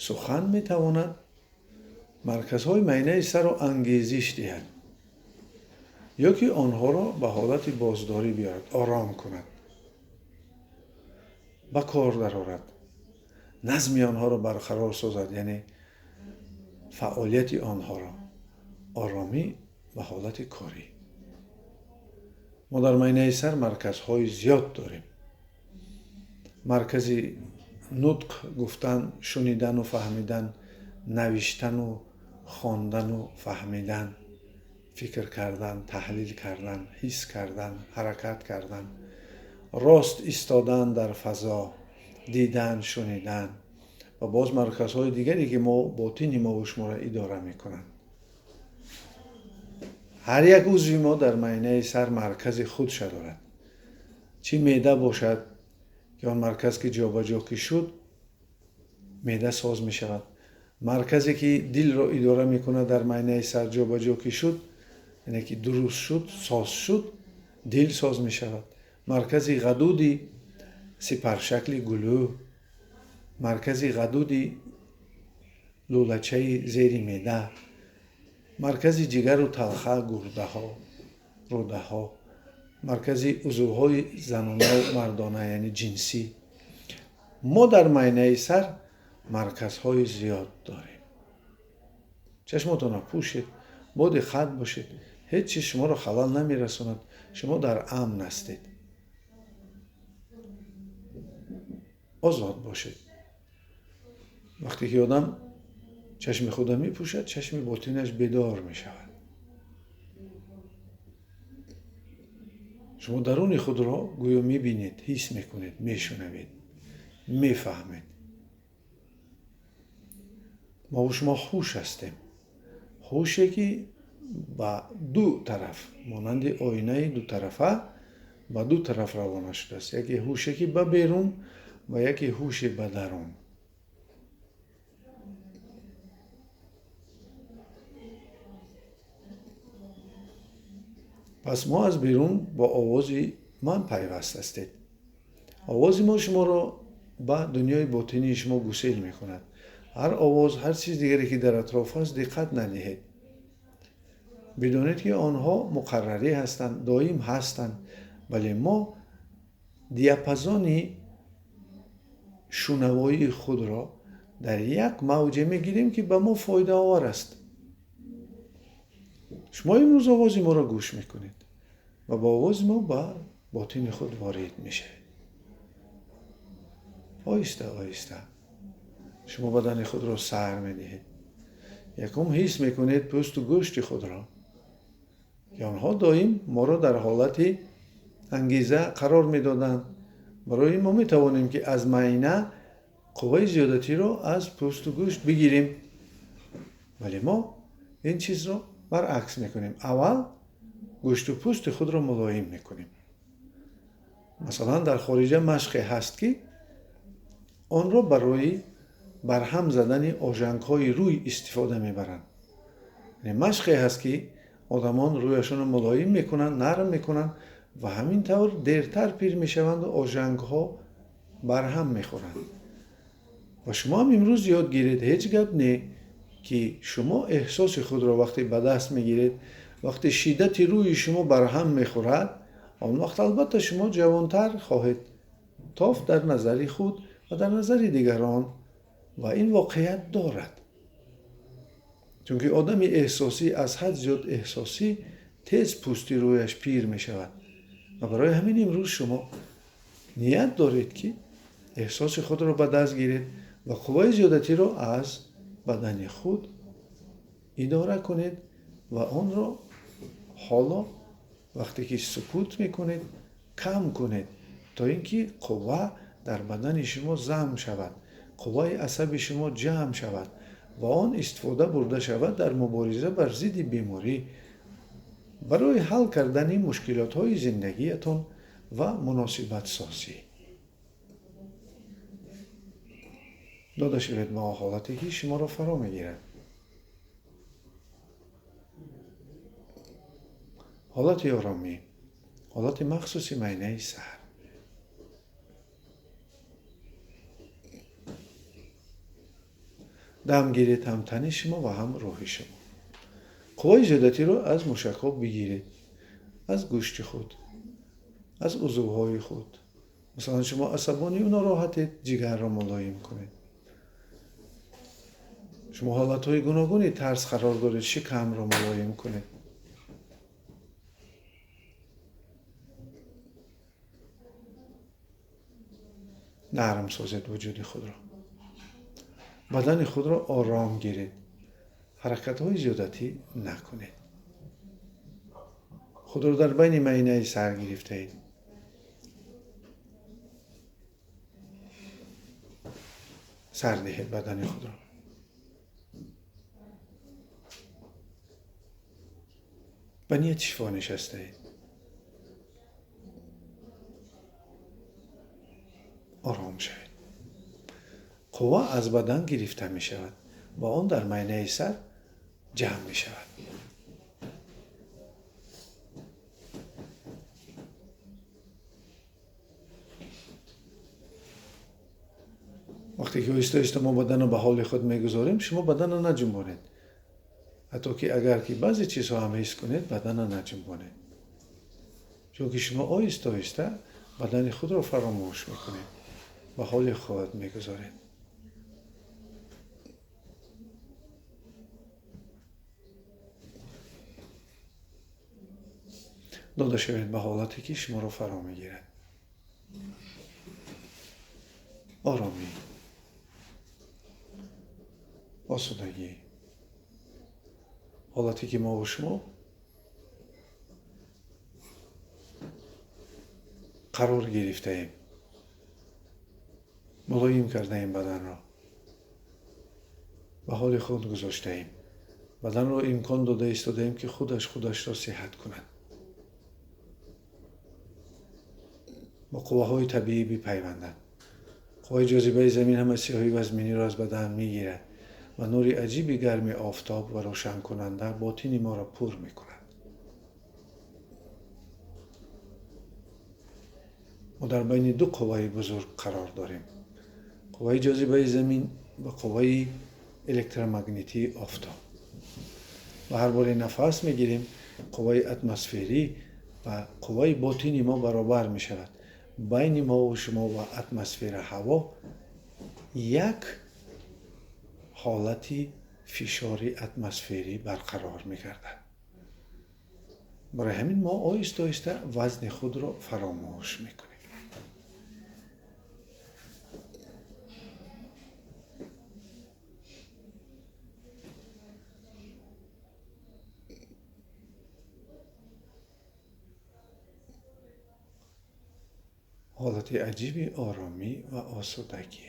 سخن میتواند مرکزهای معینه سر را انگیزش دهد یا که آنها را به حالت بازداری بیارد، آرام کند، به کار درآورد، نظم آنها را برقرار سازد، یعنی فعالیت آنها را آرامی به حالت کاری. ما در معینه سر مرکزهای زیاد داریم. مرکز نطق، گفتن، شنیدن و فهمیدن، نوشتن و خواندن و فهمیدن، فکر کردن، تحلیل کردن، حس کردن، حرکت کردن، راست ایستادن در فضا، دیدن، شنیدن و باز مرکزهای دیگری که ما باطن ما و شما را اداره میکنند. هر یک عضو ما در معینه سر مرکز خودش دارد. چه معده باشد که آن مرکز که جابجا که شد معده ساز می شود. مرکزی که دل را اداره میکنه در معینه سر جابجا که شد، یعنی که درست شد، ساز شد، دل ساز می شود. مرکز غدودی سپرشکل گلو، مرکز غدودی لولچه زیر معده، مرکز جگر و تلخه گرده ها، روده ها، مرکز عضوهای زنانه و مردانه یعنی جنسی. ما در معینه سر مرکزهای زیاد داریم. چشمتون را پوشید، باد خط باشید، هیچ چیز شما را خلل نمی رساند. شما در امن هستید. آزاد باشید. وقتی که آدم چشم خود می پوشد، چشم باطنش بیدار می شود. شما درون خود را گویا می بینید، حس می کنید، می شنوید، می فهمید. ما و شما هوش هستیم. هوشی که با دو طرف، مانند آینه دو طرفه، با دو طرف روانه شده است. یکی هوشی که به بیرون و یکی هوش به درون. پس ما از بیرون با آواز من پیوست هستید. آواز ما شما را به دنیای باطنی شما گسیل می کند. هر آواز، هر چیز دیگری که در اطراف است دقت ندهید. بدانید که آنها مقرری هستند، دائم هستند، ولی ما دیاپازون شنوایی خود را در یک موج میگیریم که به ما فایده آور است. شما امروز آواز ما را گوش میکنید و با آواز ما به باطن خود وارد میشه. آهسته آهسته شما بدن خود را سر میدهید. یکم حس میکنید پوست و گوشت خود را که آنها دائم ما را در حالت انگیزه قرار میدادند. برای ما میتوانیم که از معینه قوه زیادتی را از پوست و گوشت بگیریم، ولی ما این چیز را برعکس میکنیم. اول گوشت و پوست خود را ملایم میکنیم. مثلا در خارجه مشقی هست که آن را برای برهم زدن آژنگ های روی استفاده میبرند. یعنی مشقی هست که آدمان رویشان را ملایم میکنند، نرم میکنند و همینطور دیرتر پیر میشوند و آژنگ ها برهم میخورند. و شما هم امروز یاد گیرید، هیچ گپ نه که شما احساس خود را وقتی به دست میگیرید، وقتی شدت روی شما برهم میخورد، آن وقت البته شما جوانتر خواهید تافت در نظر خود و در نظر دیگران و این واقعیت دارد. چون که آدم احساسی از حد زیاد احساسی تیز پوستی رویش پیر می شود و برای همین امروز شما نیت دارید که احساس خود را به دست گیرید و قوه زیادتی را از بدن خود اداره کنید و آن را حالا وقتی که سکوت میکنید کم کنید تا اینکه قوه در بدن شما جمع شود، قوه عصب شما جمع شود و آن استفاده برده شود در مبارزه بر ضد بیماری، برای حل کردن مشکلات های زندگیتون و مناسبت سازی. داده شوید با حالتی که شما را فرا میگیرد. حالت آرامی، حالت مخصوص معینه سر. دم گیرید، هم تن شما و هم روح شما. قوای زیادتی رو از موشک‌ها بگیرید، از گوشت خود، از عضوهای خود. مثلا شما عصبانی اونا راحتید، جگر را ملایم کنید. شما حالتهای گوناگونی ترس قرار دارید، شکم را ملایم کنید. نرم سازید وجود خود را. بدن خود را آرام گیرید. حرکت‌های زیادتی نکنید. خود را در بین معینه سر گرفته اید. سر دهید بدن خود را. به نیت شفا نشسته اید. آرام شوید. قوا از بدن گرفته می شود و آن در معینه سر جمع می شود. وقتی که ایستا ما بدن رو به حال خود میگذاریم، شما بدن رو نجنبانید. حتی که اگر که بعضی چیزها هم حس کنید، بدن رو نجنبانید. چون که شما آهسته بدن خود رو فراموش میکنید، به حال خود میگذارید. داده شوید به حالتی که شما رو فرا میگیرد. آرامی، آسودگی، حالتی که ما و شما قرار گرفته ایم. ملایم کرده ایم بدن را. به حال خود گذاشته ایم. بدن را امکان داده ایستاده ایم که خودش را صحت کند. با قواهای طبیعی بپیوندد. قوای جاذبه زمین هم سیاهی و زمینی را از بدن میگیرد و نور عجیبی گرم آفتاب و روشن کننده باطن ما را پر میکند. ما در بین دو قوای بزرگ قرار داریم. قوای جاذبه زمین و قوای الکترومگنیتی آفتاب. و هر بار نفس میگیریم، قوای اتمسفری و قوای باطنی ما برابر می شود. بین ما و شما و اتمسفر هوا یک حالتی فشاری اتمسفری برقرار می گردد. برای همین ما آهسته وزن خود را فراموش می کنیم. حالت عجیبی آرامی و آسودگی.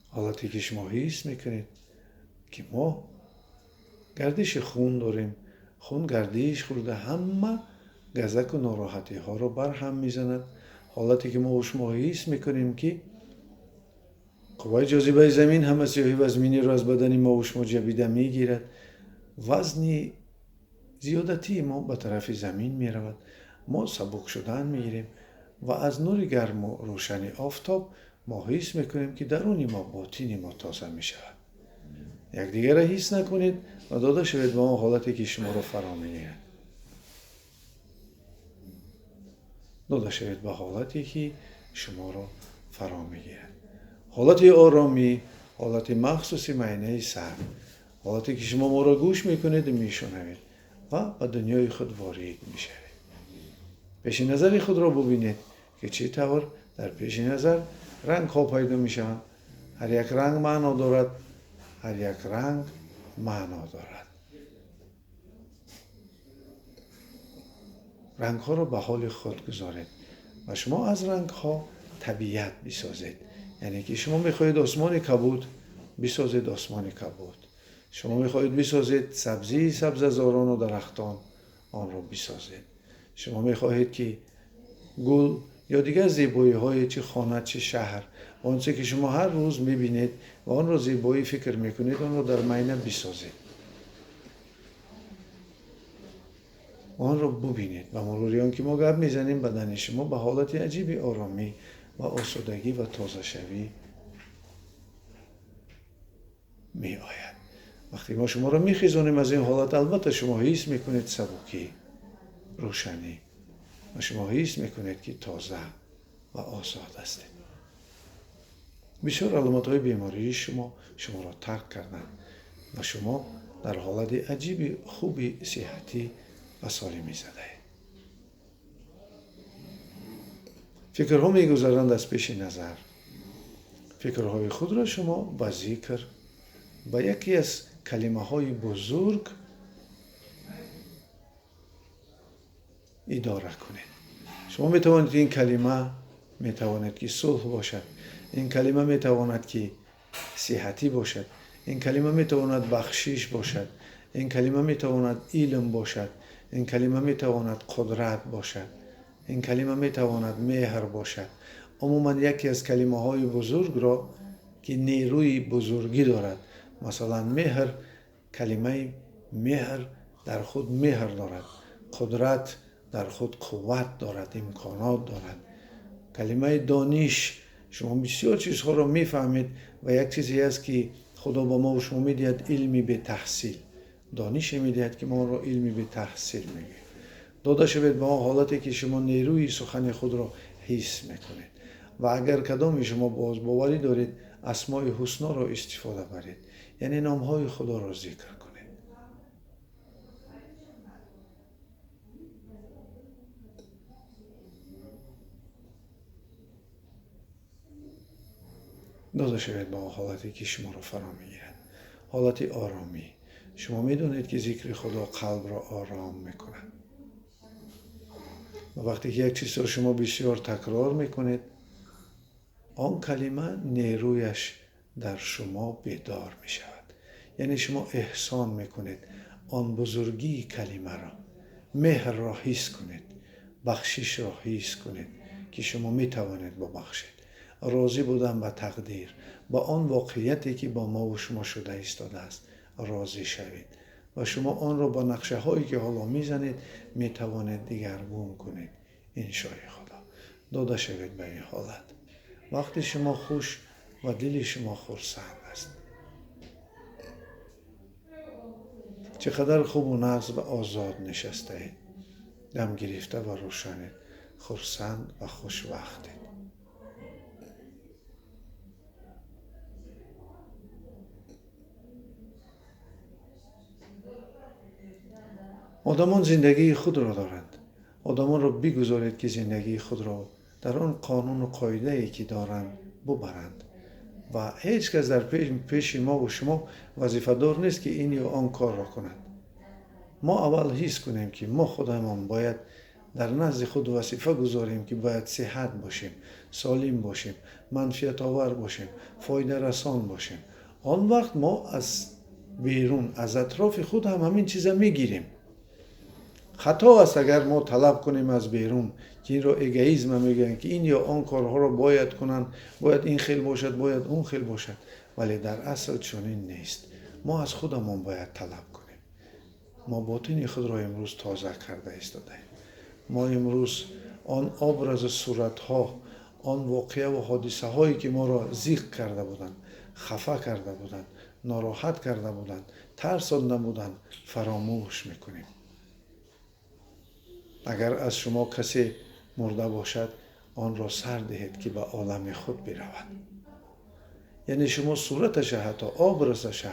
حالتی که شما حس میکنید که ما گردش خون داریم. خون گردش خورده همه گزک و ناراحتی ها رو بر هم میزند. حالتی که ما و شما حس میکنیم که قوای جاذبه زمین همه سیاهی و زمینی رو از بدن ما و شما جبیده میگیرد. وزن زیادتی ما به طرف زمین می رود. ما سبک شدن می گیریم و از نور گرم و روشن آفتاب ما حس می کنیم که درون ما باطن ما تازه می شود. یک دیگر را حس نکنید و داده شوید به اون حالتی که شما را فرا می گیرد. داده شوید به حالتی که شما را فرا می گیرد. حالت آرامی، حالت مخصوصی معینه سر، حالتی که شما ما را گوش می کنید و می شنوید و به دنیای خود وارد می شوید. پیش نظر خود را ببینید که چه طور در پیش نظر رنگ ها پیدا می شوند. هر یک رنگ معنا دارد. هر یک رنگ معنا دارد. رنگ ها را به حال خود گذارید و شما از رنگ ها طبیعت بسازید. یعنی که شما میخواهید آسمان کبود، بسازید آسمان کبود. شما میخواهید بسازید سبززاران و درختان، آن را بسازید. شما میخواهید که گل یا دیگر زیبایی های چه خانه چه شهر، آنچه که شما هر روز میبینید و آن را زیبایی فکر میکنید، آن را در معینه بسازید. آن را ببینید. و مروری آن که ما گپ میزنیم بدن شما به حالت عجیبی آرامی و آسودگی و تازه شوی می آید. وقتی ما شما را میخیزانیم از این حالت، البته شما حس میکنید سبکی، روشنی، و شما حس میکنید که تازه و آزاد هستید. بسیار علامت های بیماری شما را ترک کردند و شما در حالت عجیب خوبی صحتی و سالمی زده. فکرها میگذارند از پیش نظر. فکرهای خود را شما با ذکر و یکی از کلمه های بزرگ اداره کنید. شما میتوانید این کلمه میتواند که صلح باشد، این کلمه میتواند که صحتی باشد، این کلمه میتواند بخشش باشد، این کلمه میتواند علم باشد، این کلمه میتواند قدرت باشد، این کلمه میتواند مهر باشد. عموما یکی از کلمه های بزرگ را که نیروی بزرگی دارد، مثلا مهر، کلمه مهر در خود مهر دارد، قدرت در خود قوت دارد، امکانات دارد. کلمه دانش، شما بسیار چیزها را میفهمید و یک چیزی است که خدا با ما و شما میدهد، علمی به تحصیل. دانش میدهد که ما را علمی به تحصیل میگه. داده شود به ما حالتی که شما نیروی سخن خود را حس میکنید و اگر کدام شما باز باوری دارید، اسماء حسنا را استفاده برید، یعنی نامهای خدا را ذکر کنید. داده شود با حالتی که شما را فرا میگیرد، حالت آرامی. شما میدونید که ذکر خدا قلب را آرام میکنه و وقتی که یک چیز را شما بسیار تکرار میکنید، آن کلمه نیرویش در شما بیدار میشود. یعنی شما احسان میکنید آن بزرگی کلمه را، مهر را حس کنید، بخشش را حس کنید که شما میتوانید ببخشید. راضی بودن به تقدیر، با آن واقعیتی که با ما و شما شده ایستاده است راضی شوید و شما آن را با نقشه هایی که حالا میزنید میتوانید دیگرگون کنید. این شای خدا. داده شوید به این حالت. وقتی شما خوش و دل شما خرسند است، چقدر خوب و نغز و آزاد نشسته اید، دم گرفته و روشنید، خرسند و خوشوقتید. آدمان زندگی خود را دارند. آدمان را بگذارید که زندگی خود را در آن قانون و قاعده ای که دارند ببرند و هیچ کس در پیش ما و شما وظیفه دار نیست که این یا آن کار را کند. ما اول حس کنیم که ما خودمان باید در نزد خود وظیفه گذاریم که باید صحت باشیم، سالم باشیم، منفعت آور باشیم، فایده رسان باشیم. آن وقت ما از بیرون، از اطراف خود هم همین چیزا میگیریم. خطا است اگر ما طلب کنیم از بیرون که این را ایگویسم میگن که این یا آن کارها را باید کنن، باید این خیل باشد، باید اون خیل باشد، ولی در اصل چنین نیست. ما از خودمان باید طلب کنیم. ما باطن خود را امروز تازه کرده ایستادیم. ما امروز آن ابراز صورتها، آن واقعه و حادثه هایی که ما را ضیق کرده بودند، خفه کرده بودند، ناراحت کرده بودند، ترسانده بودند، فراموش میکنیم. اگر از شما کسی مرده باشد، آن را سر دهید که به عالم خود برود. یعنی شما صورتش، حتی ابرزش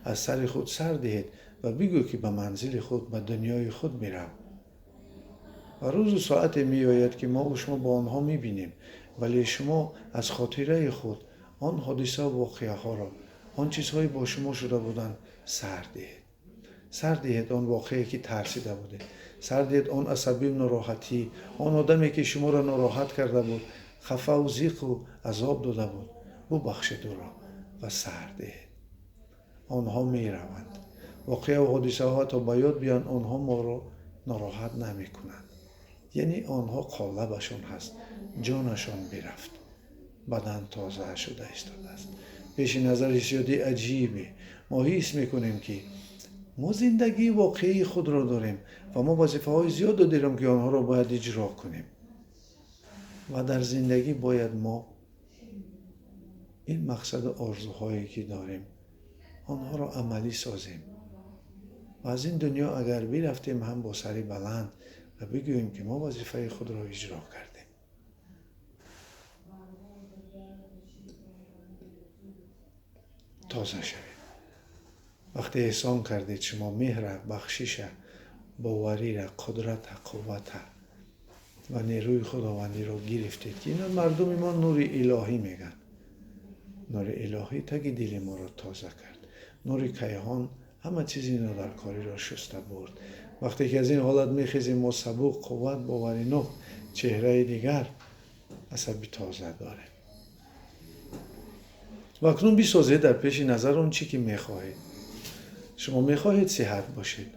از سر خود سر دهید و بگو که به منزل خود، به دنیای خود میرم. و روز و ساعت می آید که ما و شما با آنها می بینیم، ولی شما از خاطره خود آن حادثه و واقعه ها را، آن چیزهایی با شما شده بودن، سر دهید. سر دهید آن واقعی که ترسیده بوده، سر دهید آن عصبی و ناراحتی، آن آدمی که شما را ناراحت کرده بود، خفه و ضیق و عذاب داده بود، ببخشید او را و سر دهید. آنها می روند. واقعه و حادثه ها تا به یاد بیان، آنها ما را ناراحت نمی کنند. یعنی آنها قالبشون هست، جانشان برفت، بدن تازه شده ایستاده است. پیش نظر حسیاتی عجیبه. ما حس میکنیم که ما زندگی واقعی خود را داریم و ما وظیفه های زیاد داریم که آنها را باید اجرا کنیم. و در زندگی باید ما این مقصد و آرزوهایی که داریم آنها را عملی سازیم و از این دنیا اگر برفتیم هم با سری بلند و بگوییم که ما وظیفه خود را اجرا کردیم. تازه شوید. وقتی احسان کردید شما مهر، بخشش، باوری را، قدرت، قوت و نیروی خداوندی را گرفتید که اینا مردم ما نور الهی میگن. نور الهی تگی دل ما را تازه کرد. نور کیهان همه چیز اینا در کاری را شسته برد. وقتی که از این حالت میخیزیم ما سبوق، قوت، باوری نو، چهره دیگر، عصبی تازه داره. و اکنون بسازید در پیش نظر اون چی که میخواهید. شما میخواهید صحت باشید،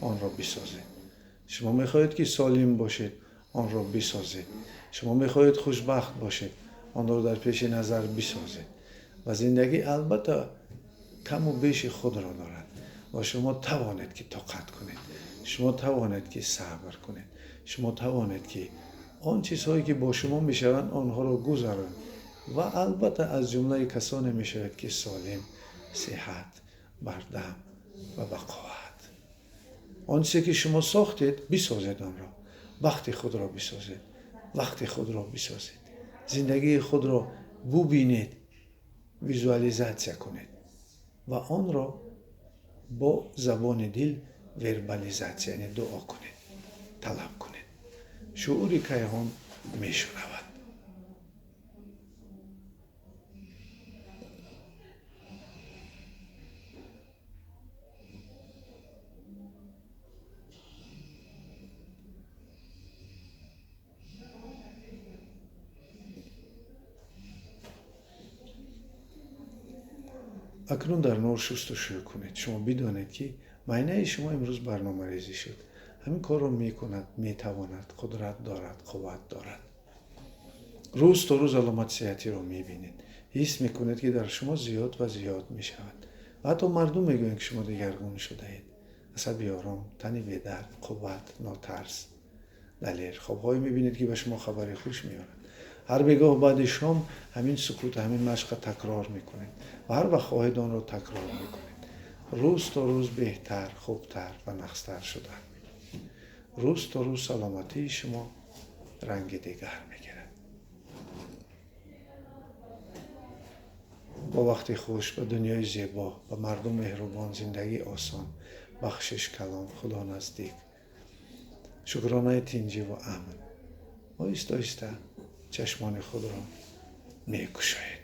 آن را بسازید. شما میخواهید که سالم باشید، آن را بسازید. شما میخواهید خوشبخت باشید، آن را در پیش نظر بسازید. و زندگی البته کم و بیش خود را دارد و شما توانید که طاقت کنید. شما توانید که صبر کنید. شما توانید که آن چیزهایی که با شما میشوند آنها را گذرانید. و البته از جمله کسانی میشوید که سالم، صحت، بردم و بقاوت. آن چیزی که شما ساختید بسازید آن را. وقت خود را بسازید. وقت خود را بسازید. زندگی خود را ببینید. ویژوالیزاسیون کنید و آن را با زبان دل وربالیزاسیون یعنی دعا کنید، طلب کنید. شعور کیهان میشنود. اکنون در نور شستشو کنید. شما بدانید که معنی شما امروز برنامه ریزی شد. همین کار را میکند، میتواند، قدرت دارد، قوت دارد. روز تا روز علامت صحتی را میبینید. حس میکنید که در شما زیاد و زیاد میشود. و حتی مردم میگویند که شما دگرگون شده اید. عصبی آرام، تنی بی‌درد، قوت، ناترس، دلیر. خوابهایی میبینید که به شما خبر خوش میارند. هر بگاه بعد شام همین سکوت، همین مشق تکرار میکنید و هر وقت خواهید آن را تکرار میکنید. روز تا روز بهتر، خوبتر و نخستر شده. روز تا روز سلامتی شما رنگ دیگر میگیرد. با وقتی خوش، با دنیای زیبا، با مردم مهربان، زندگی آسان، بخشش کلام، خدا نزدیک، شکرانه تنجی و امن. آهسته آهسته چشمان خود را می‌گشایید.